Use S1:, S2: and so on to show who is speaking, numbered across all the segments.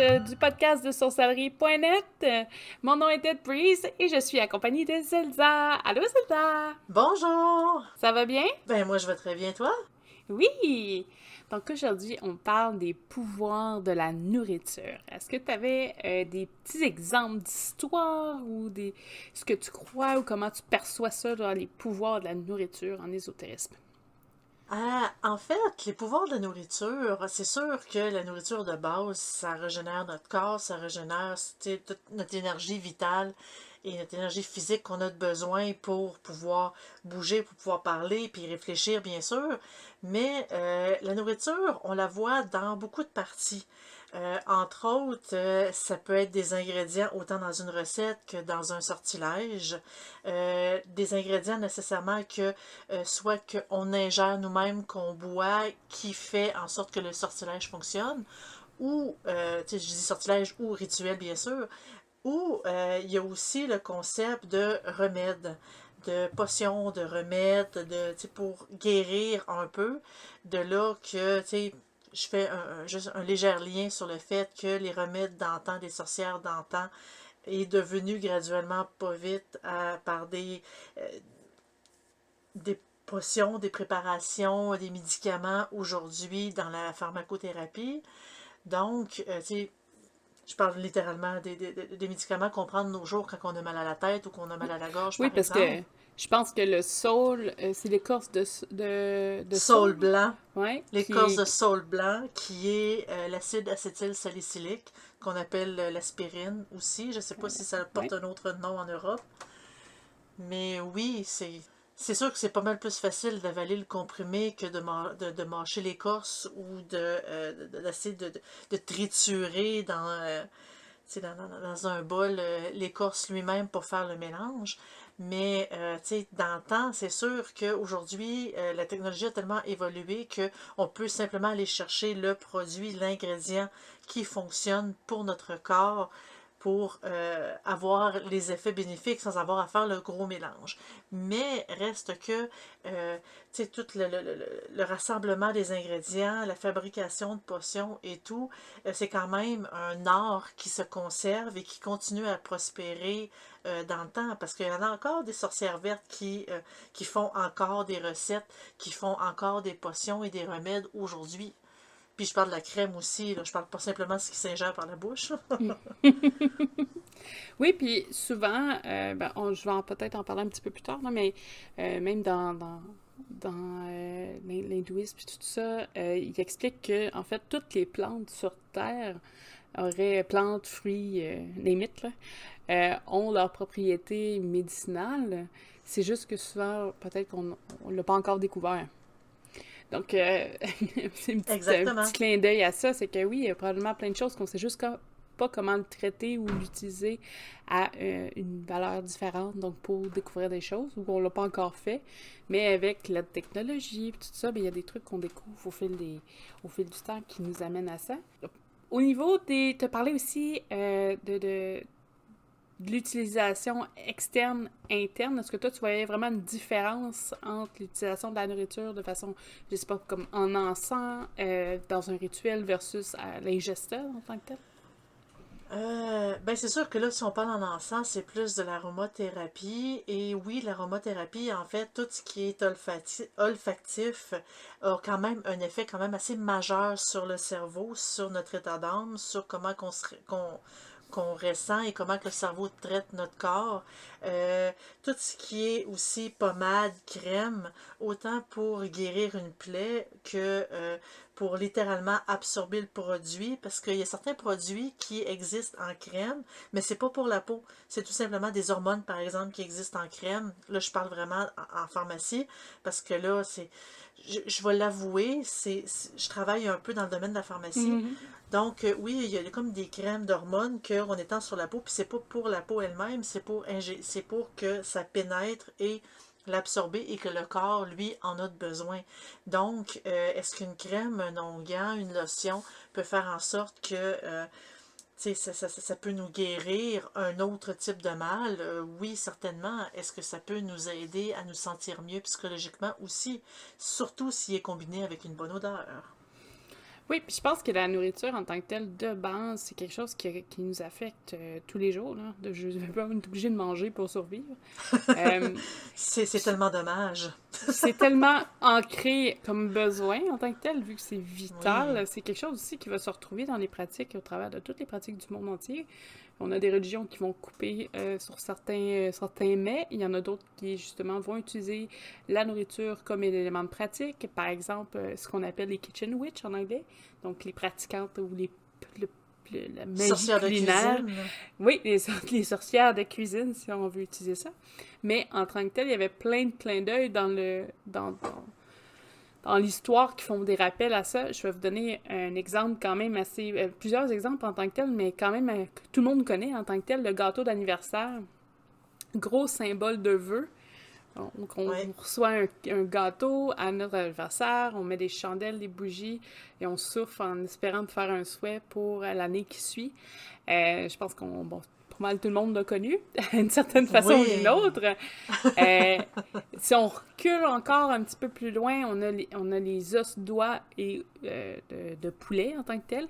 S1: du podcast de sorcellerie.net. Mon nom est Dead Breeze et je suis accompagnée de Zelda. Allô Zelda!
S2: Bonjour!
S1: Ça va bien?
S2: Ben moi je vais très bien, toi?
S1: Oui! Donc aujourd'hui, on parle des pouvoirs de la nourriture. Est-ce que tu avais des petits exemples d'histoire ou ce que tu crois ou comment tu perçois ça, genre les pouvoirs de la nourriture en ésotérisme?
S2: En fait, les pouvoirs de la nourriture, c'est sûr que la nourriture de base, ça régénère notre corps, ça régénère toute notre énergie vitale et notre énergie physique qu'on a besoin pour pouvoir bouger, pour pouvoir parler, puis réfléchir, bien sûr. Mais la nourriture, on la voit dans beaucoup de parties. Entre autres, ça peut être des ingrédients autant dans une recette que dans un sortilège. Des ingrédients nécessairement que soit qu'on ingère nous-mêmes, qu'on boit, qui fait en sorte que le sortilège fonctionne, ou, tu sais, je dis sortilège ou rituel bien sûr, ou il y a aussi le concept de remède, de potions, de remèdes, pour guérir un peu. De là que, tu sais, je fais juste un léger lien sur le fait que les remèdes d'antan, des sorcières d'antan, est devenu graduellement pas vite par des potions, des préparations, des médicaments aujourd'hui dans la pharmacothérapie. Donc, tu sais, je parle littéralement des médicaments qu'on prend de nos jours quand on a mal à la tête ou qu'on a mal à la gorge,
S1: Oui,
S2: par
S1: parce
S2: exemple.
S1: que je pense que le saule, c'est l'écorce de
S2: Saule
S1: saule,
S2: blanc,
S1: ouais,
S2: l'écorce de saule blanc, qui est l'acide acétylsalicylique, qu'on appelle l'aspirine aussi. Je ne sais pas si ça porte
S1: ouais.
S2: un autre nom en Europe. Mais oui, c'est sûr que c'est pas mal plus facile d'avaler le comprimé que de mâcher l'écorce ou d'essayer de triturer dans un bol l'écorce lui-même pour faire le mélange. Mais dans le temps, c'est sûr qu'aujourd'hui, la technologie a tellement évolué qu'on peut simplement aller chercher le produit, l'ingrédient qui fonctionne pour notre corps pour avoir les effets bénéfiques sans avoir à faire le gros mélange. Mais reste que tout le rassemblement des ingrédients, la fabrication de potions et tout, c'est quand même un art qui se conserve et qui continue à prospérer dans le temps, parce qu'il y en a encore des sorcières vertes qui font encore des recettes, qui font encore des potions et des remèdes aujourd'hui. Puis je parle de la crème aussi, là. Je parle pas simplement de ce qui s'ingère par la bouche.
S1: Oui, puis souvent, je vais peut-être en parler un petit peu plus tard, là, mais même dans l'hindouisme et tout ça, il explique que en fait toutes les plantes sur Terre plantes, fruits, limites, là, ont leurs propriétés médicinales. C'est juste que souvent, peut-être qu'on ne l'a pas encore découvert. Donc, c'est un petit
S2: Exactement.
S1: clin d'œil à ça, c'est que oui, il y a probablement plein de choses qu'on sait juste pas comment le traiter ou l'utiliser à une valeur différente, donc pour découvrir des choses, ou on l'a pas encore fait. Mais avec la technologie et tout ça, il y a des trucs qu'on découvre au fil du temps qui nous amènent à ça. Au niveau des... Tu as parlé aussi de l'utilisation externe, interne. Est-ce que toi, tu voyais vraiment une différence entre l'utilisation de la nourriture de façon, je sais pas, comme en encens, dans un rituel versus à l'ingestion en tant que tel?
S2: Ben c'est sûr que là, si on parle en encens, c'est plus de l'aromathérapie. Et oui, l'aromathérapie, en fait, tout ce qui est olfactif a quand même un effet quand même assez majeur sur le cerveau, sur notre état d'âme, sur comment qu'on ressent et comment que le cerveau traite notre corps. Tout ce qui est aussi pommade, crème, autant pour guérir une plaie que pour littéralement absorber le produit, parce qu'il y a certains produits qui existent en crème, mais c'est pas pour la peau. C'est tout simplement des hormones, par exemple, qui existent en crème. Là, je parle vraiment en pharmacie, parce que là, je vais l'avouer, je travaille un peu dans le domaine de la pharmacie.
S1: Mhm.
S2: Donc, oui, il y a comme des crèmes d'hormones qu'on étend sur la peau, puis c'est pas pour la peau elle-même, c'est pour que ça pénètre et l'absorber et que le corps, lui, en a besoin. Donc, est-ce qu'une crème, un onguent, une lotion peut faire en sorte que ça peut nous guérir un autre type de mal? Oui, certainement. Est-ce que ça peut nous aider à nous sentir mieux psychologiquement aussi, surtout s'il est combiné avec une bonne odeur?
S1: Oui, puis je pense que la nourriture en tant que telle, de base, c'est quelque chose qui nous affecte tous les jours, là. Je ne vais pas être obligé de manger pour survivre. Euh,
S2: C'est
S1: puis
S2: tellement dommage.
S1: c'est tellement ancré comme besoin en tant que tel, vu que c'est
S2: Oui.
S1: vital. C'est quelque chose aussi qui va se retrouver dans les pratiques, au travers de toutes les pratiques du monde entier. On a des religions qui vont couper sur certains mets. Il y en a d'autres qui, justement, vont utiliser la nourriture comme un élément de pratique. Par exemple, ce qu'on appelle les kitchen witch en anglais. Donc, les pratiquantes ou le- la magie
S2: Sorcière de
S1: culinaire.
S2: cuisine.
S1: Oui, les sorcières de cuisine, si on veut utiliser ça. Mais en tant que tel, il y avait plein de clins d'œil dans l'histoire qui font des rappels à ça. Je vais vous donner un exemple quand même assez... plusieurs exemples en tant que tel, mais quand même que tout le monde connaît en tant que tel, le gâteau d'anniversaire. Gros symbole de vœux. Donc, on
S2: Oui.
S1: reçoit un gâteau à notre anniversaire, on met des chandelles, des bougies, et on souffle en espérant de faire un souhait pour l'année qui suit. Je pense bon, pas mal tout le monde l'a connu, d'une certaine façon ou d'une
S2: Oui.
S1: autre. Euh, Si on recule encore un petit peu plus loin, on a les os d'oie et de poulet en tant que tel,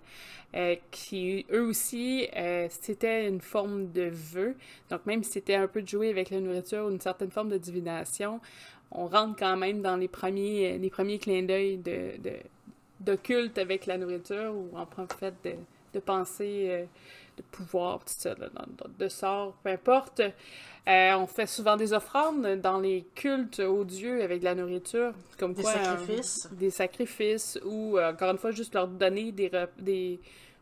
S1: qui eux aussi, c'était une forme de vœu. Donc même si c'était un peu de jouer avec la nourriture ou une certaine forme de divination, on rentre quand même dans les premiers clins d'œil de culte avec la nourriture ou en fait de pensée, de pouvoir, tout ça, là, de sort, peu importe. On fait souvent des offrandes dans les cultes aux dieux avec de la nourriture, comme
S2: Des
S1: quoi
S2: sacrifices.
S1: des sacrifices ou, encore une fois, juste leur donner des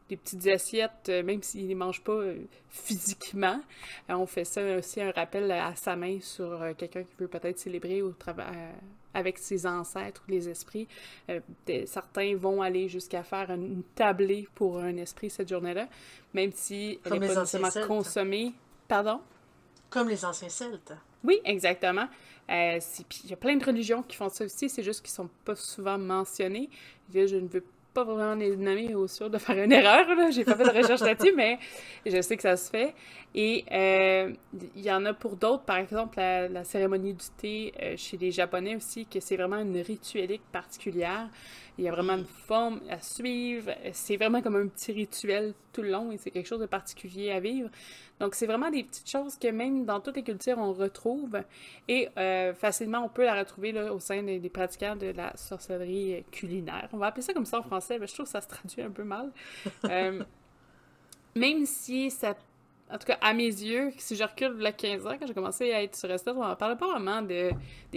S1: petites assiettes, même s'ils ne les mangent pas physiquement. On fait ça aussi, un rappel à sa main sur quelqu'un qui veut peut-être célébrer avec ses ancêtres, les esprits. Certains vont aller jusqu'à faire une tablée pour un esprit cette journée-là, même si elle n'est
S2: Comme
S1: pas
S2: les anciens
S1: nécessairement
S2: Celtes.
S1: Consommée. Pardon?
S2: Comme les anciens Celtes.
S1: Oui, exactement. Puis il y a plein de religions qui font ça aussi, c'est juste qu'ils sont pas souvent mentionnés. Je ne veux pas vraiment les nommer au sûr de faire une erreur, là. J'ai pas fait de recherche là-dessus, mais je sais que ça se fait. Et il y en a pour d'autres, par exemple la cérémonie du thé chez les Japonais aussi, que c'est vraiment une rituelique particulière. Il y a vraiment une
S2: Oui.
S1: forme à suivre. C'est vraiment comme un petit rituel tout le long et c'est quelque chose de particulier à vivre. Donc, c'est vraiment des petites choses que même dans toutes les cultures, on retrouve et facilement, on peut la retrouver là, au sein des pratiquants de la sorcellerie culinaire. On va appeler ça comme ça en français, mais je trouve que ça se traduit un peu mal. Euh, Même si ça... En tout cas, à mes yeux, si je recule il y a 15 ans, quand j'ai commencé à être sur Restos, on ne parlait pas vraiment des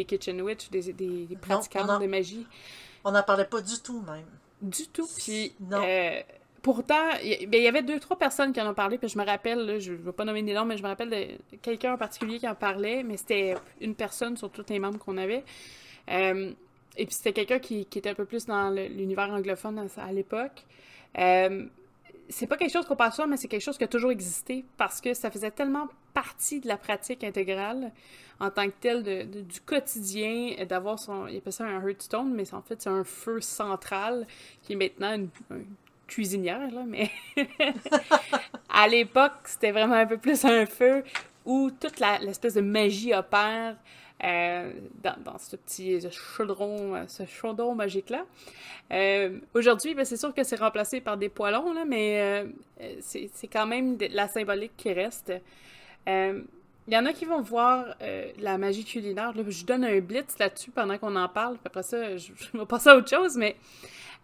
S1: Kitchen Witch, des
S2: Non,
S1: pratiquantes de magie.
S2: on n'en parlait pas du tout même.
S1: Du tout. Puis,
S2: Non.
S1: pourtant, ben, il y avait deux, trois personnes qui en ont parlé, puis je me rappelle, là, je ne vais pas nommer des noms, mais je me rappelle de quelqu'un en particulier qui en parlait, mais c'était une personne sur tous les membres qu'on avait. Euh, et puis c'était quelqu'un qui était un peu plus dans l'univers anglophone à l'époque. Euh, c'est pas quelque chose qu'on passe sur, mais c'est quelque chose qui a toujours existé parce que ça faisait tellement partie de la pratique intégrale en tant que tel du quotidien, d'avoir il appelle ça un hearthstone, mais en fait c'est un feu central qui est maintenant une cuisinière, là, mais à l'époque c'était vraiment un peu plus un feu où toute l'espèce de magie opère dans ce chaudron magique-là. Aujourd'hui, ben, c'est sûr que c'est remplacé par des poêlons, là, mais c'est quand même la symbolique qui reste. Il y en a qui vont voir la magie culinaire. Là, je donne un blitz là-dessus pendant qu'on en parle, puis après ça, je vais passer à autre chose, mais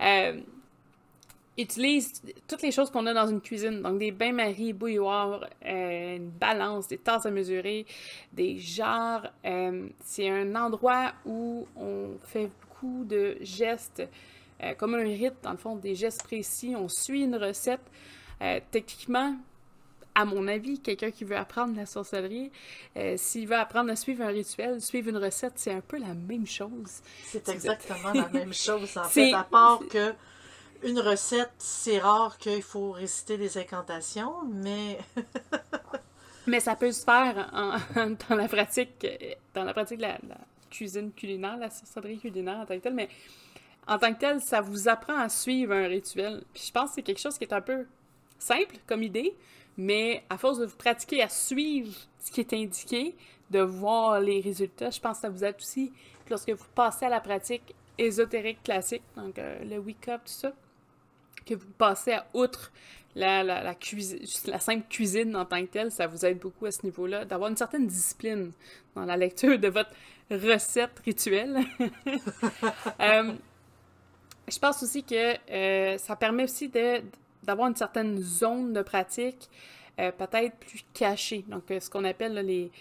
S1: euh, utilise toutes les choses qu'on a dans une cuisine. Donc, des bains-maries, bouilloires, une balance, des tasses à mesurer, des jarres. C'est un endroit où on fait beaucoup de gestes, comme un rite, dans le fond, des gestes précis. On suit une recette. Techniquement, à mon avis, quelqu'un qui veut apprendre la sorcellerie, s'il veut apprendre à suivre un rituel, suivre une recette, c'est un peu la même chose.
S2: C'est
S1: Si vous êtes...
S2: exactement la même chose, en fait,
S1: c'est
S2: à part que une recette, c'est rare qu'il faut réciter des incantations, mais
S1: Mais ça peut se faire dans la pratique de la cuisine culinaire, la sorcellerie culinaire en tant que telle, mais en tant que tel, ça vous apprend à suivre un rituel. Puis je pense que c'est quelque chose qui est un peu simple comme idée, mais à force de vous pratiquer à suivre ce qui est indiqué, de voir les résultats, je pense que ça vous aide aussi lorsque vous passez à la pratique ésotérique classique, donc le Wicca, tout ça. que vous passez à outre la simple cuisine en tant que telle, ça vous aide beaucoup à ce niveau-là, d'avoir une certaine discipline dans la lecture de votre recette rituelle. Je pense aussi que ça permet aussi d'avoir une certaine zone de pratique peut-être plus cachée. Donc, ce qu'on appelle là, les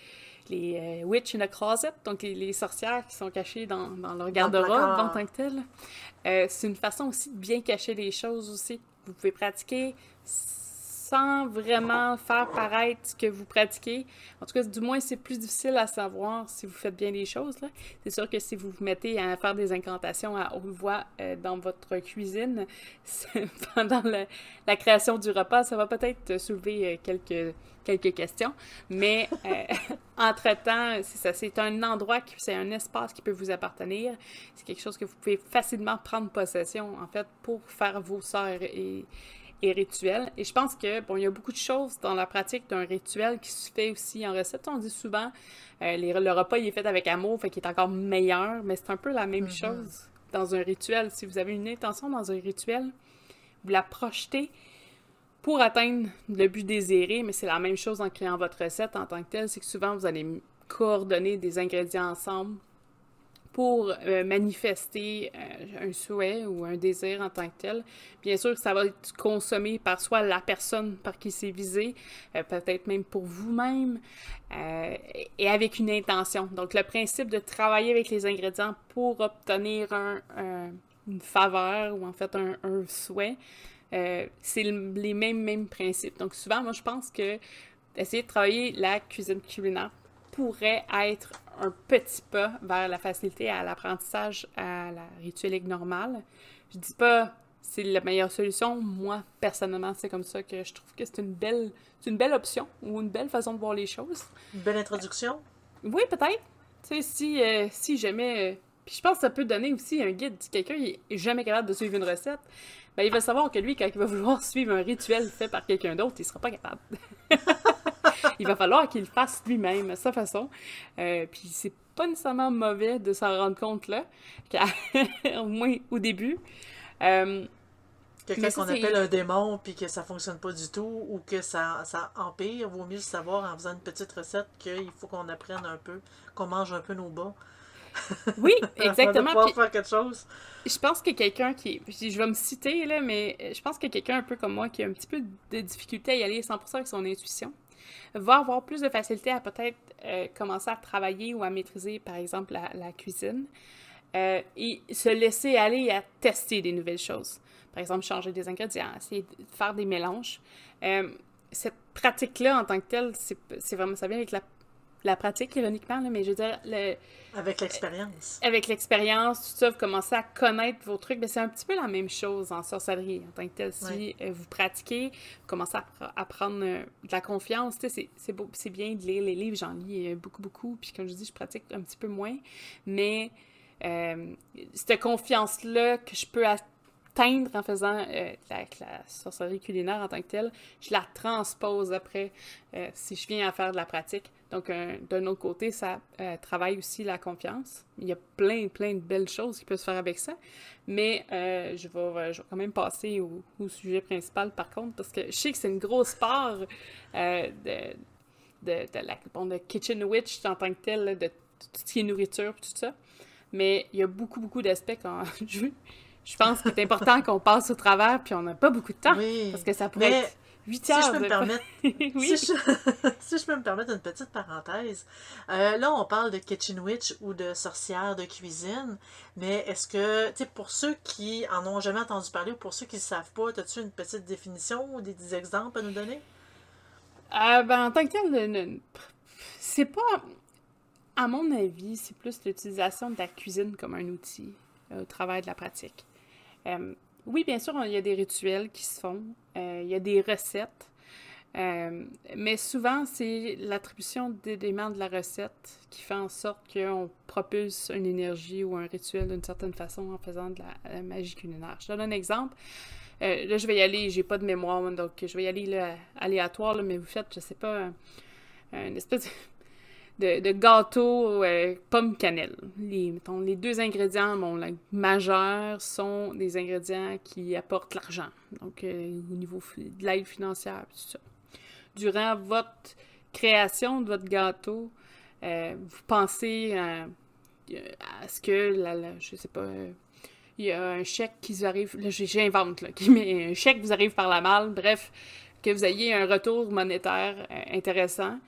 S1: witch in a closet, donc les sorcières qui sont cachées dans leur garde-robe en tant que tel. C'est une façon aussi de bien cacher les choses aussi. Vous pouvez pratiquer sans vraiment faire paraître ce que vous pratiquez. En tout cas, du moins, c'est plus difficile à savoir si vous faites bien les choses, là. C'est sûr que si vous vous mettez à faire des incantations à haute voix dans votre cuisine, pendant la création du repas, ça va peut-être soulever quelques questions. Mais entre-temps, c'est ça, c'est un endroit, c'est un espace qui peut vous appartenir. C'est quelque chose que vous pouvez facilement prendre possession, en fait, pour faire vos sorts et rituels. Et je pense que, bon, il y a beaucoup de choses dans la pratique d'un rituel qui se fait aussi en recette. On dit souvent, le repas, il est fait avec amour, fait qu'il est encore meilleur, mais c'est un peu la même chose dans un rituel. Si vous avez une intention dans un rituel, vous la projetez pour atteindre le but désiré, mais c'est la même chose en créant votre recette en tant que telle, c'est que souvent, vous allez coordonner des ingrédients ensemble pour manifester un souhait ou un désir en tant que tel. Bien sûr que ça va être consommé par soit la personne par qui c'est visé, peut-être même pour vous-même, et avec une intention. Donc, le principe de travailler avec les ingrédients pour obtenir une faveur ou en fait un souhait, c'est les mêmes principes. Donc, souvent, moi, je pense que essayer de travailler la cuisine culinaire pourrait être un petit pas vers la facilité à l'apprentissage à la rituelique normale. Je dis pas c'est la meilleure solution. Moi, personnellement, c'est comme ça que je trouve que c'est une belle option ou une belle façon de voir les choses.
S2: Une belle introduction?
S1: Oui, peut-être. Tu sais, si jamais... puis je pense que ça peut donner aussi un guide. Si quelqu'un est jamais capable de suivre une recette, ben, il va savoir que lui, quand il va vouloir suivre un rituel fait par quelqu'un d'autre, il sera pas capable. Il va falloir qu'il le fasse lui-même, à sa façon. Puis c'est pas nécessairement mauvais de s'en rendre compte là, au moins au début.
S2: Quelqu'un qu'on appelle un démon, puis que ça fonctionne pas du tout, ou que ça empire, vaut mieux le savoir en faisant une petite recette qu'il faut qu'on apprenne un peu, qu'on mange un peu nos bas.
S1: Oui, exactement.
S2: Pour pouvoir faire quelque chose.
S1: Je pense que quelqu'un je vais me citer, là, mais je pense que quelqu'un un peu comme moi qui a un petit peu de difficulté à y aller 100% avec son intuition va avoir plus de facilité à peut-être commencer à travailler ou à maîtriser, par exemple, la cuisine et se laisser aller à tester des nouvelles choses. Par exemple, changer des ingrédients, essayer de faire des mélanges. Cette pratique-là, en tant que telle, c'est vraiment, ça vient avec la pratique, ironiquement, là, mais je veux dire...
S2: avec l'expérience.
S1: Avec l'expérience, tout ça, vous commencez à connaître vos trucs, mais c'est un petit peu la même chose en sorcellerie, en tant que tel. Si vous pratiquez, vous commencez à prendre de la confiance, tu sais, c'est bien de lire les livres, j'en lis beaucoup, puis comme je dis, je pratique un petit peu moins, mais cette confiance-là que je peux atteindre en faisant la sorcellerie culinaire en tant que telle, je la transpose après si je viens à faire de la pratique. Donc, d'un autre côté, ça travaille aussi la confiance. Il y a plein de belles choses qui peuvent se faire avec ça. Mais je vais quand même passer au sujet principal, par contre, parce que je sais que c'est une grosse part de Kitchen Witch en tant que telle, de tout ce qui est nourriture et tout ça. Mais il y a beaucoup d'aspects quand je pense que c'est important qu'on passe au travers, puis on n'a pas beaucoup de temps, parce que ça pourrait être 8 heures.
S2: Si je peux me permettre,
S1: oui.
S2: si je peux me permettre une petite parenthèse, là on parle de Kitchen Witch ou de sorcière de cuisine, mais est-ce que, tu sais, pour ceux qui en ont jamais entendu parler ou pour ceux qui ne savent pas, as-tu une petite définition ou des exemples à nous donner?
S1: Ben, en tant que tel, c'est pas, à mon avis, c'est plus l'utilisation de la cuisine comme un outil au travers de la pratique. Oui, bien sûr, il y a des rituels qui se font, il y a des recettes, mais souvent, c'est l'attribution d'éléments de la recette qui fait en sorte qu'on propulse une énergie ou un rituel d'une certaine façon en faisant de la magie culinaire. Je donne un exemple. Là, je vais y aller, j'ai pas de mémoire, donc je vais y aller là, aléatoire, là, mais vous faites, je sais pas, une espèce de gâteau pomme cannelle. Mettons, les deux ingrédients majeurs sont des ingrédients qui apportent l'argent. Donc, au niveau de l'aide financière, tout ça. Durant votre création de votre gâteau, vous pensez à ce que, je sais pas, il y a un chèque qui vous arrive, là j'invente, là, mais un chèque vous arrive par la malle, bref, que vous ayez un retour monétaire intéressant.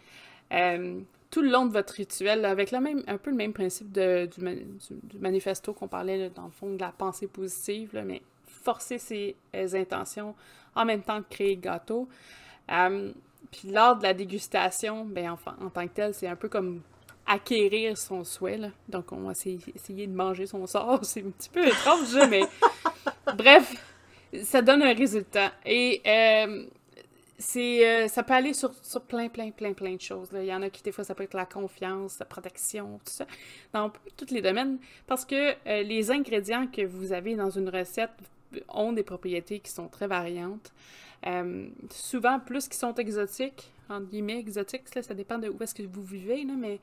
S1: Tout le long de votre rituel, là, avec un peu le même principe du manifesto qu'on parlait, là, dans le fond, de la pensée positive, là, mais forcer ses intentions en même temps que créer le gâteau. Puis lors de la dégustation, ben en tant que tel, c'est un peu comme acquérir son souhait, là. Donc, on va essayer de manger son sort. C'est un petit peu étrange, mais bref, ça donne un résultat. Et ça peut aller sur plein de choses, là. Il y en a qui, des fois, ça peut être la confiance, la protection, tout ça. Dans tous les domaines. Parce que les ingrédients que vous avez dans une recette ont des propriétés qui sont très variantes. Souvent, plus qu'ils sont exotiques, entre guillemets, exotiques, là, ça dépend de où est-ce que vous vivez, là, mais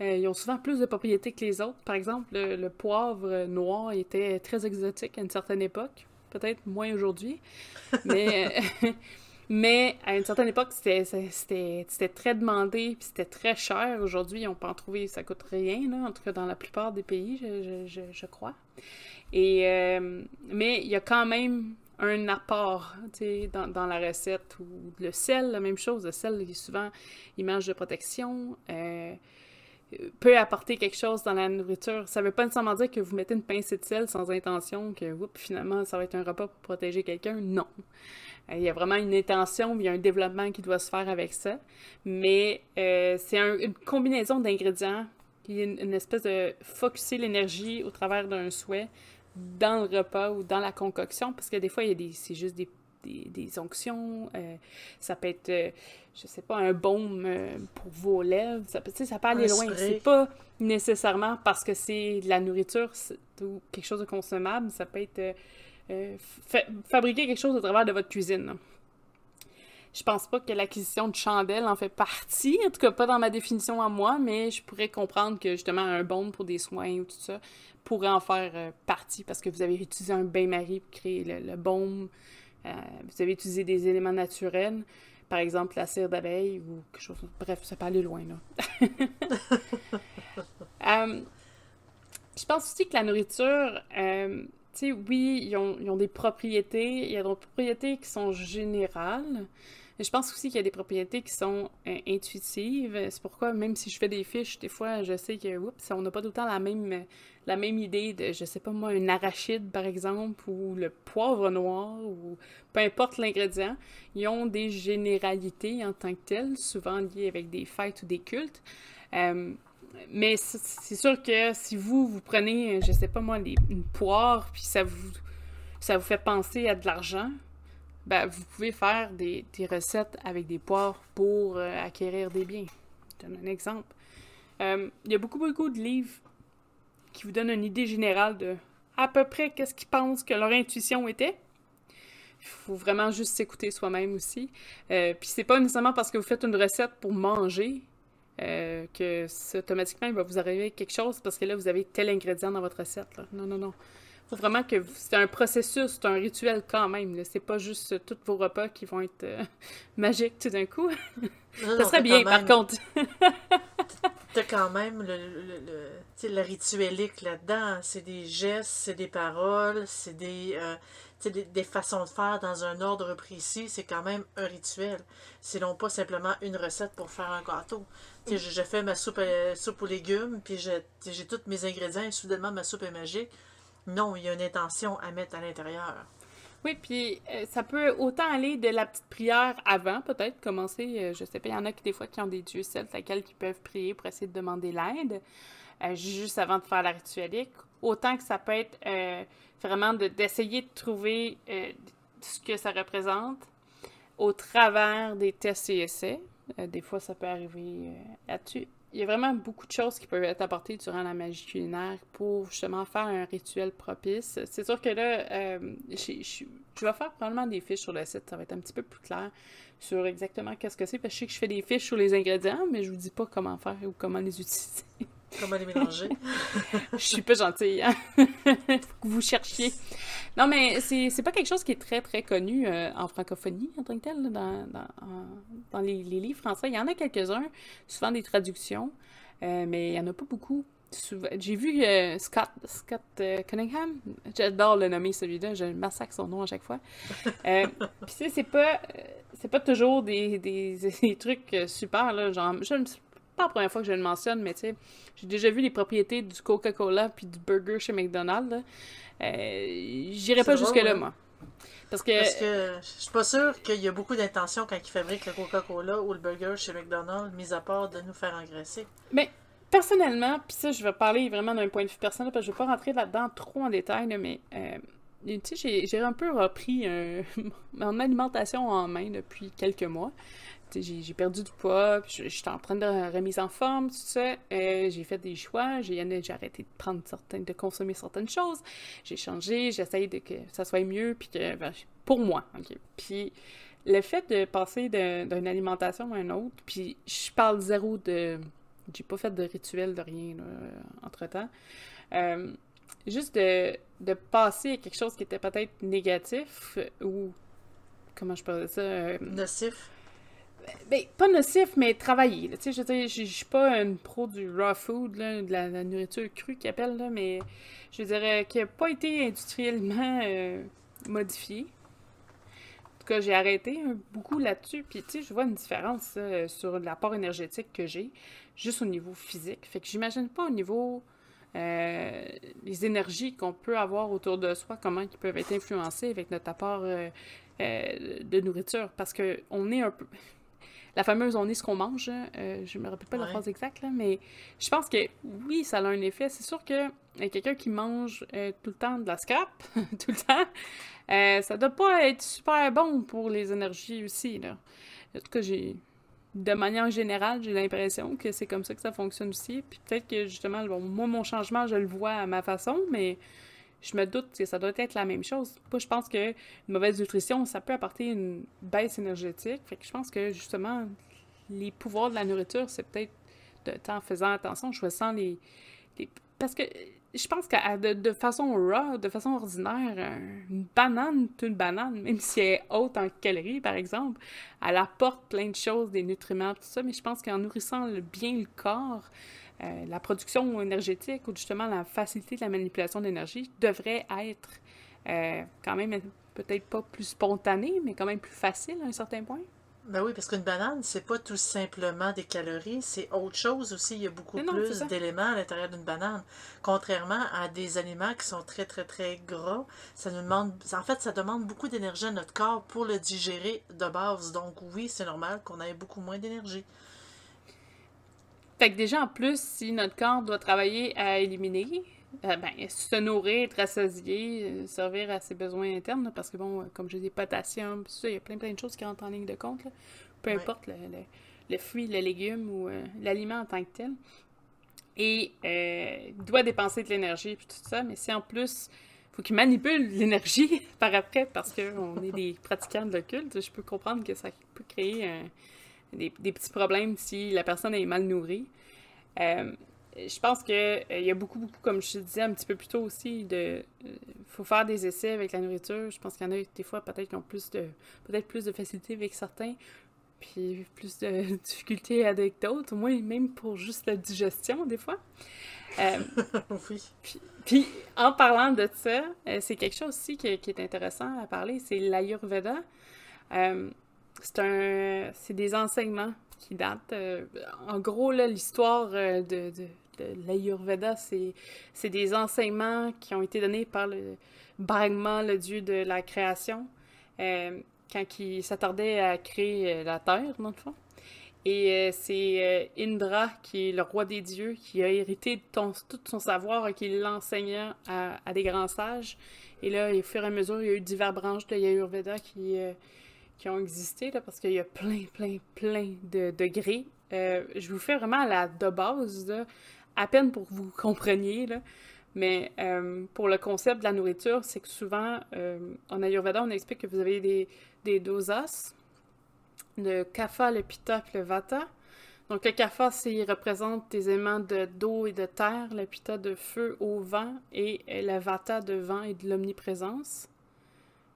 S1: ils ont souvent plus de propriétés que les autres. Par exemple, le poivre noir était très exotique à une certaine époque, peut-être moins aujourd'hui, mais, mais à une certaine époque, c'était très demandé, puis c'était très cher. Aujourd'hui, on peut en trouver, ça coûte rien, là, en tout cas dans la plupart des pays, je crois. Et, mais il y a quand même un apport, tu sais, dans la recette, ou le sel, la même chose. Le sel, il est souvent image de protection, peut apporter quelque chose dans la nourriture. Ça veut pas nécessairement dire que vous mettez une pincée de sel sans intention, que finalement, ça va être un repas pour protéger quelqu'un. Non. Il y a vraiment une intention, il y a un développement qui doit se faire avec ça. Mais c'est une combinaison d'ingrédients qui est une espèce de focusser l'énergie au travers d'un souhait dans le repas ou dans la concoction, parce que des fois, c'est juste des onctions, ça peut être, je sais pas, un baume pour vos lèvres, ça peut aller loin. C'est pas nécessairement parce que c'est de la nourriture ou quelque chose de consommable, ça peut être fabriquer quelque chose au travers de votre cuisine, là. Je pense pas que l'acquisition de chandelles en fait partie, en tout cas pas dans ma définition à moi, mais je pourrais comprendre que justement un baume pour des soins ou tout ça pourrait en faire partie, parce que vous avez utilisé un bain-marie pour créer le baume, vous avez utilisé des éléments naturels, par exemple la cire d'abeille ou quelque chose, bref, ça peut aller loin, là. Je pense aussi que la nourriture, tu sais, oui, ils ont des propriétés, il y a des propriétés qui sont générales. Mais je pense aussi qu'il y a des propriétés qui sont intuitives. C'est pourquoi, même si je fais des fiches, des fois, je sais que, on n'a pas tout le temps la même idée de, je sais pas moi, un arachide, par exemple, ou le poivre noir, ou peu importe l'ingrédient. Ils ont des généralités en tant que telles, souvent liées avec des fêtes ou des cultes. Mais c'est sûr que si vous prenez, je sais pas moi, une poire, puis ça vous fait penser à de l'argent, ben, vous pouvez faire des recettes avec des poires pour acquérir des biens. Je donne un exemple. Il y a beaucoup de livres qui vous donnent une idée générale de à peu près qu'est-ce qu'ils pensent que leur intuition était. Il faut vraiment juste s'écouter soi-même aussi. Puis c'est pas nécessairement parce que vous faites une recette pour manger que automatiquement il va vous arriver quelque chose parce que là vous avez tel ingrédient dans votre recette, là. Non. Faut vraiment que c'est un processus, c'est un rituel quand même, là. C'est pas juste tous vos repas qui vont être magiques tout d'un coup. Ça serait bien, par contre.
S2: T'as quand même le rituelique là-dedans. C'est des gestes, c'est des paroles, c'est des façons de faire dans un ordre précis. C'est quand même un rituel. C'est non pas simplement une recette pour faire un gâteau. Je fais ma soupe aux légumes, puis j'ai tous mes ingrédients et soudainement ma soupe est magique. Non, il y a une intention à mettre à l'intérieur.
S1: Oui, puis ça peut autant aller de la petite prière avant, peut-être, commencer, je sais pas, il y en a qui des fois qui ont des dieux celtes à lesquels ils peuvent prier pour essayer de demander l'aide, juste avant de faire la rituelique. Autant que ça peut être vraiment d'essayer de trouver ce que ça représente au travers des tests et essais. Des fois, ça peut arriver là-dessus. il y a vraiment beaucoup de choses qui peuvent être apportées durant la magie culinaire pour justement faire un rituel propice. C'est sûr que là, je vais faire probablement des fiches sur le site, ça va être un petit peu plus clair sur exactement qu'est-ce que c'est, parce que je sais que je fais des fiches sur les ingrédients, mais je vous dis pas comment faire ou comment les utiliser.
S2: Comment les mélanger?
S1: Je suis pas gentille, hein? Faut que vous cherchiez. Non, mais c'est pas quelque chose qui est très, très connu en francophonie, en tant que tel, là, dans les livres français. Il y en a quelques-uns, souvent des traductions, mais il y en a pas beaucoup. J'ai vu Scott Cunningham. J'adore le nommer, celui-là. Je massacre son nom à chaque fois. Puis tu sais, c'est pas toujours des trucs super, là. Genre, pas la première fois que je le mentionne, mais tu sais, j'ai déjà vu les propriétés du Coca-Cola puis du burger chez McDonald's, là. J'irai
S2: C'est
S1: pas
S2: drôle,
S1: jusque-là,
S2: hein?
S1: moi. Parce
S2: Parce
S1: que,
S2: que je suis pas sûre qu'il y a beaucoup d'intention quand ils fabriquent le Coca-Cola ou le burger chez McDonald's, mis à part de nous faire engraisser.
S1: mais personnellement, puis ça, je vais parler vraiment d'un point de vue personnel, parce que je vais pas rentrer là-dedans trop en détail, là, mais tu sais, j'ai un peu repris mon alimentation en main depuis quelques mois. Tu sais, j'ai perdu du poids, puis j'étais en train de remise en forme, tout ça. J'ai fait des choix, j'ai arrêté de consommer certaines choses. J'ai changé, j'essaye de que ça soit mieux, puis que, ben, pour moi, ok. Puis le fait de passer d'une alimentation à une autre, puis je parle zéro de... J'ai pas fait de rituel, de rien, là, entre-temps. Euh, juste de passer à quelque chose qui était peut-être négatif, ou... Comment je parlais ça?
S2: Nocif.
S1: Ben, pas nocif, mais travaillé. Tu sais, je veux dire, je suis pas une pro du raw food, là, de la nourriture crue qu'ils appellent, là, mais je dirais qui a pas été industriellement modifiée. En tout cas, j'ai arrêté beaucoup là-dessus, puis tu sais, je vois une différence sur l'apport énergétique que j'ai, juste au niveau physique. Fait que j'imagine pas au niveau les énergies qu'on peut avoir autour de soi, comment ils peuvent être influencées avec notre apport de nourriture, parce que on est un peu... La fameuse on est ce qu'on mange, hein, je me rappelle pas la
S2: Ouais.
S1: phrase exacte, là, mais je pense que oui, ça a un effet. C'est sûr que quelqu'un qui mange tout le temps de la scrap, tout le temps, ça doit pas être super bon pour les énergies aussi, là. En tout cas, de manière générale, j'ai l'impression que c'est comme ça que ça fonctionne aussi. Puis peut-être que justement, bon, moi, mon changement, je le vois à ma façon, mais je me doute que ça doit être la même chose. Moi, je pense que une mauvaise nutrition, ça peut apporter une baisse énergétique. Fait que je pense que justement, les pouvoirs de la nourriture, c'est peut-être en faisant attention, choisissant parce que je pense que de façon raw, de façon ordinaire, une banane, c'est une banane, même si elle est haute en calories, par exemple, elle apporte plein de choses, des nutriments, tout ça, mais je pense qu'en nourrissant bien le corps, la production énergétique ou justement la facilité de la manipulation d'énergie devrait être quand même peut-être pas plus spontanée, mais quand même plus facile à un certain point.
S2: Ben oui, parce qu'une banane, c'est pas tout simplement des calories, c'est autre chose aussi. Il y a beaucoup
S1: Mais non, c'est
S2: plus
S1: ça.
S2: d'éléments à l'intérieur d'une banane. Contrairement à des aliments qui sont très, très, très gras, ça nous demande, en fait, ça demande beaucoup d'énergie à notre corps pour le digérer de base. Donc oui, c'est normal qu'on ait beaucoup moins d'énergie.
S1: Fait que déjà, en plus, si notre corps doit travailler à éliminer, ben, se nourrir, être rassasié, servir à ses besoins internes, là, parce que bon, comme j'ai des potassium, tout ça, il y a plein de choses qui rentrent en ligne de compte, là. Peu
S2: Oui.
S1: importe le fruit, le légume ou l'aliment en tant que tel. Et il doit dépenser de l'énergie puis tout ça, mais si en plus, faut qu'il manipule l'énergie par après parce qu'on est des pratiquants de l'occulte, je peux comprendre que ça peut créer des petits problèmes si la personne est mal nourrie. Euh, je pense que il y a beaucoup, comme je te disais un petit peu plus tôt aussi, faut faire des essais avec la nourriture. Je pense qu'il y en a des fois peut-être qui ont peut-être plus de facilité avec certains, puis plus de difficultés avec d'autres. Moi, même pour juste la digestion, des fois. Euh,
S2: Oui.
S1: puis, en parlant de ça, c'est quelque chose aussi qui est intéressant à parler, c'est l'Ayurveda. Euh, c'est des enseignements qui datent. En gros, là, l'histoire de l'Ayurveda, c'est des enseignements qui ont été donnés par le Brahma, le dieu de la création, quand il s'attardait à créer la Terre, dans le fond. Et c'est Indra, qui est le roi des dieux, qui a hérité de tout son savoir et qui l'enseignait à des grands sages. Et là, au fur et à mesure, il y a eu diverses branches de l'Ayurveda qui ont existé, là, parce qu'il y a plein de degrés je vous fais vraiment la de base, là, à peine pour que vous compreniez, là. Mais pour le concept de la nourriture, c'est que souvent, en Ayurveda, on explique que vous avez des dosas, le kapha, le pitta et le vata. Donc le kapha, il représente des éléments d'eau et de terre, le pitta de feu, au vent, et le vata de vent et de l'omniprésence.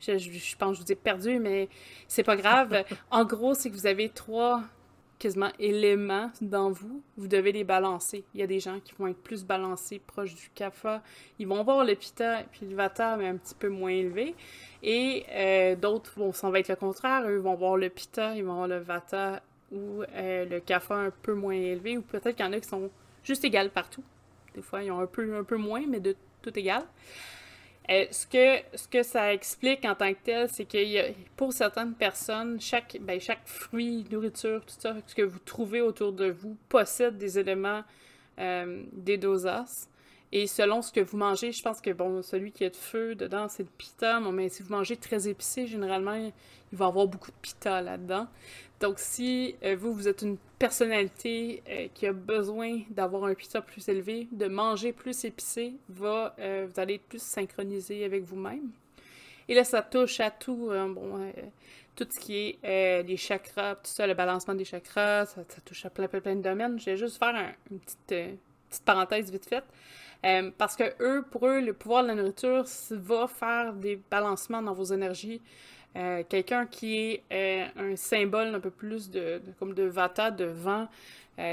S1: Je pense que je vous ai perdu, mais c'est pas grave. En gros, c'est que vous avez 3 quasiment éléments dans vous. Vous devez les balancer. Il y a des gens qui vont être plus balancés, proches du kapha. Ils vont avoir le pitta puis le vata, mais un petit peu moins élevé. Et d'autres, ça va être le contraire. Eux vont avoir le pitta, ils vont avoir le vata ou le kapha un peu moins élevé. Ou peut-être qu'il y en a qui sont juste égales partout. Des fois, ils ont un peu moins, mais de tout égal. Ce que ça explique en tant que tel, c'est que pour certaines personnes, chaque fruit, nourriture, tout ça, ce que vous trouvez autour de vous possède des éléments des dosas. Et selon ce que vous mangez, je pense que celui qui a de feu dedans, c'est le pitta. Mais si vous mangez très épicé, généralement, il va y avoir beaucoup de pitta là-dedans. Donc, si vous êtes une personnalité qui a besoin d'avoir un pitta plus élevé, de manger plus épicé, vous allez être plus synchronisé avec vous-même. Et là, ça touche à tout, tout ce qui est les chakras, tout ça, le balancement des chakras, ça touche à plein de domaines. Je vais juste faire une petite parenthèse vite faite. Parce que pour eux, le pouvoir de la nourriture va faire des balancements dans vos énergies. Quelqu'un qui est un symbole un peu plus comme de vata, de vent,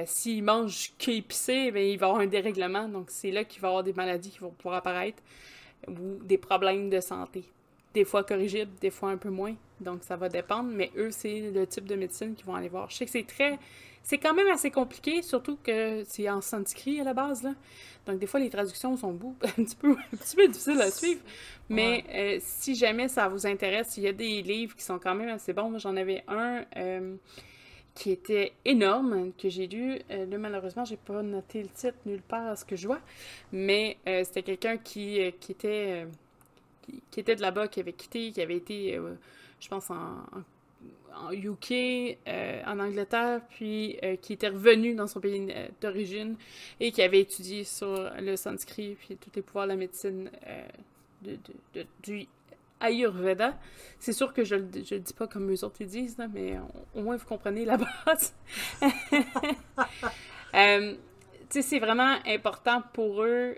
S1: s'il mange qu'épicé, il va avoir un dérèglement. Donc, c'est là qu'il va y avoir des maladies qui vont pouvoir apparaître ou des problèmes de santé. Des fois corrigibles, des fois un peu moins. Donc, ça va dépendre. Mais eux, c'est le type de médecine qu'ils vont aller voir. Je sais que c'est quand même assez compliqué, surtout que c'est en sanskrit à la base, là. Donc, des fois, les traductions sont un petit peu difficiles à suivre. Mais si jamais ça vous intéresse, il y a des livres qui sont quand même assez bons. Moi, j'en avais un qui était énorme, que j'ai lu. Là, malheureusement, j'ai pas noté le titre nulle part à ce que je vois. Mais c'était quelqu'un qui était de là-bas, qui avait quitté, qui avait été, je pense, en UK, en Angleterre, puis qui était revenu dans son pays d'origine et qui avait étudié sur le sanskrit puis tous les pouvoirs de la médecine du Ayurveda. C'est sûr que je le dis pas comme eux autres ils disent, là, mais au moins vous comprenez la base. C'est vraiment important pour eux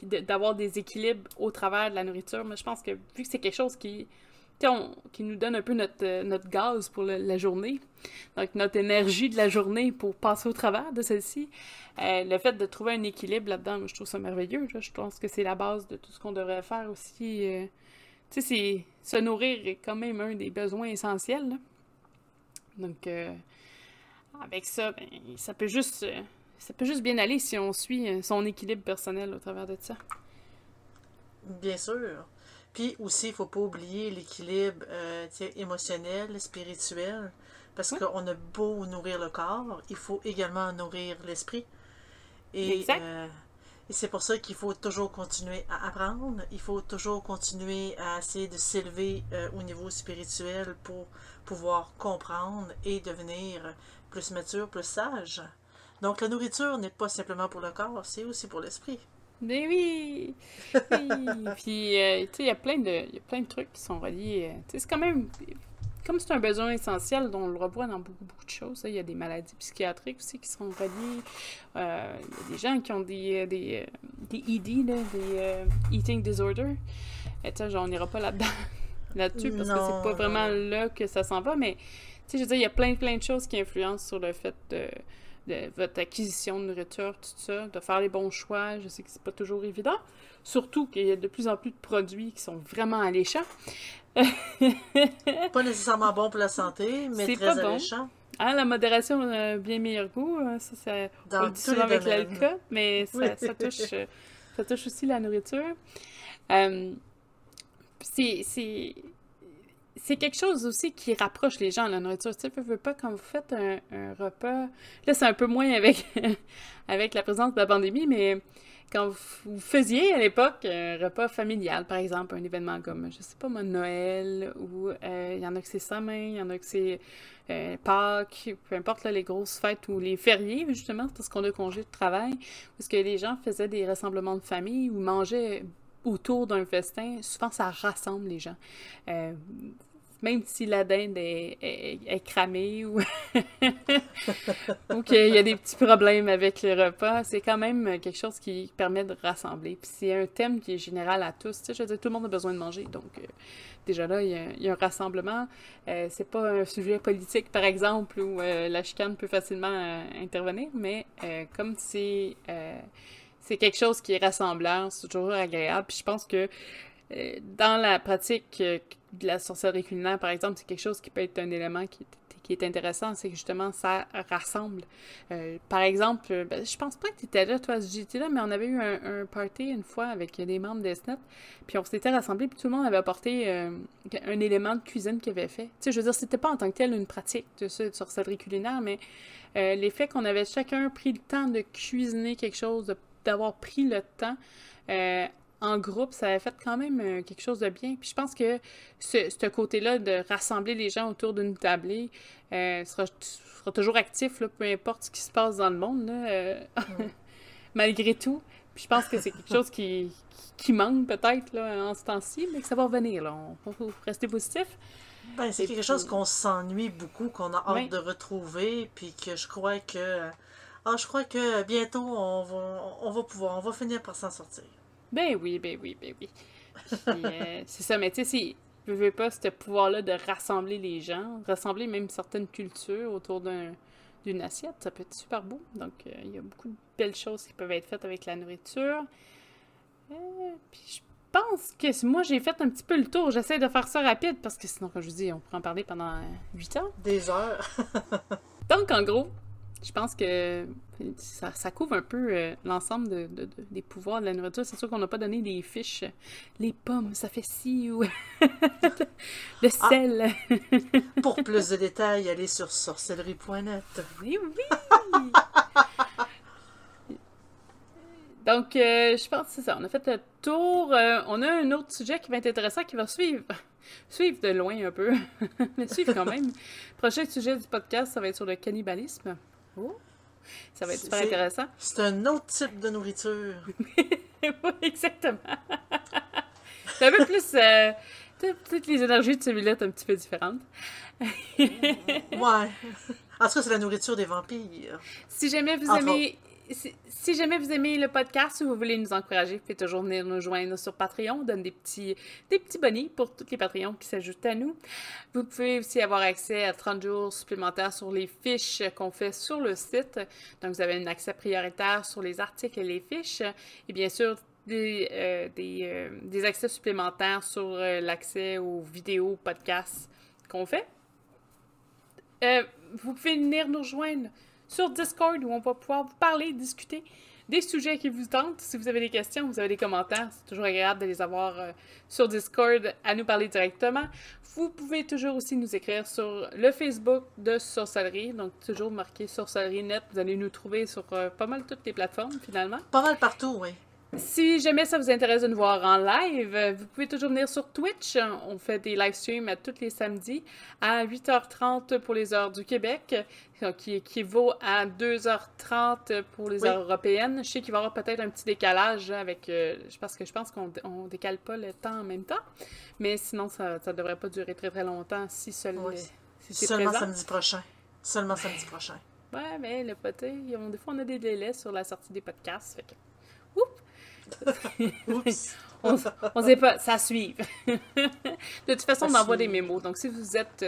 S1: d'avoir des équilibres au travers de la nourriture. Mais je pense que vu que c'est quelque chose qui nous donne un peu notre gaz pour la journée, donc notre énergie de la journée pour passer au travers de celle-ci, le fait de trouver un équilibre là-dedans, je trouve ça merveilleux. Là. Je pense que c'est la base de tout ce qu'on devrait faire aussi. Se nourrir est quand même un des besoins essentiels. Là. Donc, avec ça, ça peut juste bien aller si on suit son équilibre personnel au travers de ça.
S2: Bien sûr. Puis aussi, il ne faut pas oublier l'équilibre émotionnel, spirituel, parce qu'on a beau nourrir le corps, il faut également nourrir l'esprit. Et c'est pour ça qu'il faut toujours continuer à apprendre, il faut toujours continuer à essayer de s'élever au niveau spirituel pour pouvoir comprendre et devenir plus mature, plus sage. Donc la nourriture n'est pas simplement pour le corps, c'est aussi pour l'esprit.
S1: Mais oui! Oui! Puis, tu sais, il y a plein de trucs qui sont reliés. Tu sais, c'est quand même... Comme c'est un besoin essentiel, dont on le revoit dans beaucoup de choses, il y a des maladies psychiatriques aussi qui sont reliées. Il y a des gens qui ont des ED, là, des Eating Disorder. Tu sais, on n'ira pas là-dessus, parce que c'est pas vraiment là que ça s'en va, mais, tu sais, je veux dire, il y a plein de choses qui influencent sur le fait de votre acquisition de nourriture, tout ça, de faire les bons choix. Je sais que c'est pas toujours évident. Surtout qu'il y a de plus en plus de produits qui sont vraiment alléchants.
S2: Pas nécessairement bon pour la santé, mais très alléchant.
S1: Hein, la modération a bien meilleur goût. Ça on le dit souvent avec l'alcool, mais ça touche aussi la nourriture. C'est quelque chose aussi qui rapproche les gens, la nourriture. Tu sais, veux pas, quand vous faites un repas... Là, c'est un peu moins avec la présence de la pandémie, mais quand vous faisiez à l'époque un repas familial, par exemple, un événement comme, je sais pas moi, Noël, ou il y en a que c'est Saint-Main, il y en a que c'est Pâques, peu importe là, les grosses fêtes ou les fériés, justement, parce qu'on a congé de travail, où est-ce que les gens faisaient des rassemblements de famille ou mangeaient autour d'un festin, souvent ça rassemble les gens. Euh, Même si la dinde est cramée ou, ou qu'il y a des petits problèmes avec le repas, c'est quand même quelque chose qui permet de rassembler. Puis c'est un thème qui est général à tous. Tu sais, je veux dire, tout le monde a besoin de manger. Donc, déjà là, il y a un rassemblement. C'est pas un sujet politique, par exemple, où la chicane peut facilement intervenir, mais comme c'est quelque chose qui est rassembleur, c'est toujours agréable. Puis je pense que dans la pratique de la sorcellerie culinaire, par exemple, c'est quelque chose qui peut être un élément qui est intéressant, c'est que justement, ça rassemble. Par exemple, ben, je pense pas que tu étais là, toi, j'étais là, mais on avait eu un party une fois avec des membres d'Esnet, puis on s'était rassemblés, puis tout le monde avait apporté un élément de cuisine qu'il avait fait. Tu sais, je veux dire, c'était pas en tant que tel une pratique de sorcellerie culinaire, mais l'effet qu'on avait chacun pris le temps de cuisiner quelque chose, d'avoir pris le temps en groupe, ça avait fait quand même quelque chose de bien. Puis je pense que ce côté-là de rassembler les gens autour d'une tablée sera toujours actif, là, peu importe ce qui se passe dans le monde, là, malgré tout. Puis je pense que c'est quelque chose qui manque peut-être là, en ce temps-ci, mais que ça va revenir. Là. On faut rester positif.
S2: Ben, c'est quelque chose qu'on s'ennuie beaucoup, qu'on a hâte
S1: Oui.
S2: de retrouver, puis que je crois que bientôt on va finir par s'en sortir.
S1: Ben oui, ben oui, ben oui. Puis, c'est ça, mais tu sais, je veux pas ce pouvoir-là de rassembler les gens, rassembler même certaines cultures autour d'une assiette, ça peut être super beau. Donc, il y a beaucoup de belles choses qui peuvent être faites avec la nourriture. Puis je pense que moi, j'ai fait un petit peu le tour. J'essaie de faire ça rapide parce que sinon, comme je vous dis, on pourrait en parler pendant 8 heures.
S2: Des heures.
S1: Donc, en gros, je pense que ça couvre un peu l'ensemble des pouvoirs de la nourriture. C'est sûr qu'on n'a pas donné des fiches. Les pommes, ça fait ci ou le
S2: Ah,
S1: sel.
S2: pour plus de détails, allez sur sorcellerie.net.
S1: Oui, oui! Donc, je pense que c'est ça. On a fait le tour. On a un autre sujet qui va être intéressant, qui va suivre. Suivre de loin un peu. Mais suivre quand même. Prochain sujet du podcast, ça va être sur le cannibalisme. Oh! Ça va être super intéressant.
S2: C'est un autre type de nourriture.
S1: Oui, exactement. C'est un peu plus... peut-être les énergies de celui-là sont un petit peu différentes.
S2: Ouais. En tout cas, c'est la nourriture des vampires.
S1: Si jamais vous
S2: Entre
S1: aimez... Si jamais vous aimez le podcast ou vous voulez nous encourager, vous pouvez toujours venir nous joindre sur Patreon. On donne des petits bonnies pour tous les Patreons qui s'ajoutent à nous. Vous pouvez aussi avoir accès à 30 jours supplémentaires sur les fiches qu'on fait sur le site. Donc, vous avez un accès prioritaire sur les articles et les fiches. Et bien sûr, des accès supplémentaires sur l'accès aux vidéos, podcasts qu'on fait. Vous pouvez venir nous rejoindre sur Discord où on va pouvoir vous parler, discuter des sujets qui vous tentent. Si vous avez des questions, vous avez des commentaires, c'est toujours agréable de les avoir sur Discord à nous parler directement. Vous pouvez toujours aussi nous écrire sur le Facebook de Sorcellerie, donc toujours marqué Sorcellerie Net. Vous allez nous trouver sur pas mal toutes les plateformes finalement.
S2: Pas mal partout, oui.
S1: Si jamais ça vous intéresse de nous voir en live, vous pouvez toujours venir sur Twitch. On fait des live streams à tous les samedis à 8h30 pour les heures du Québec, qui équivaut à 2h30 pour les heures européennes. Je sais qu'il va y avoir peut-être un petit décalage avec... parce que je pense qu'on décale pas le temps en même temps. Mais sinon, ça devrait pas durer très très longtemps si
S2: Ouais.
S1: si c'est
S2: Seulement
S1: présent.
S2: samedi prochain. Seulement samedi prochain.
S1: Ouais, mais le poté, des fois on a des délais sur la sortie des podcasts. Fait que... Oups!
S2: Oups.
S1: On sait pas, ça suit. De toute façon, on
S2: Ça
S1: envoie des
S2: suit.
S1: mémos. Donc, si vous êtes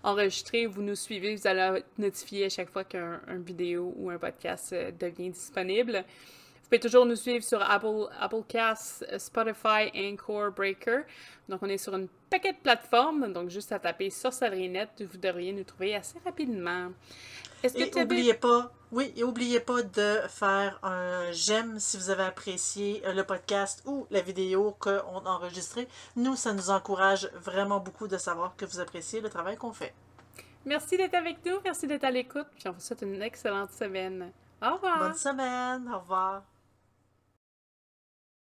S1: enregistré, vous nous suivez, vous allez être notifié à chaque fois qu'un vidéo ou un podcast devient disponible. Vous pouvez toujours nous suivre sur Applecast, Spotify, Anchor, Breaker. Donc, on est sur une paquet de plateformes. Donc, juste à taper Sorcellerie.net, vous devriez nous trouver assez rapidement. Est-ce que
S2: Et
S1: tu avais...
S2: oubliez pas de faire un j'aime si vous avez apprécié le podcast ou la vidéo qu'on a enregistrée. Nous, ça nous encourage vraiment beaucoup de savoir que vous appréciez le travail qu'on fait.
S1: Merci d'être avec nous, merci d'être à l'écoute, puis on vous souhaite une excellente semaine. Au revoir!
S2: Bonne semaine, au revoir.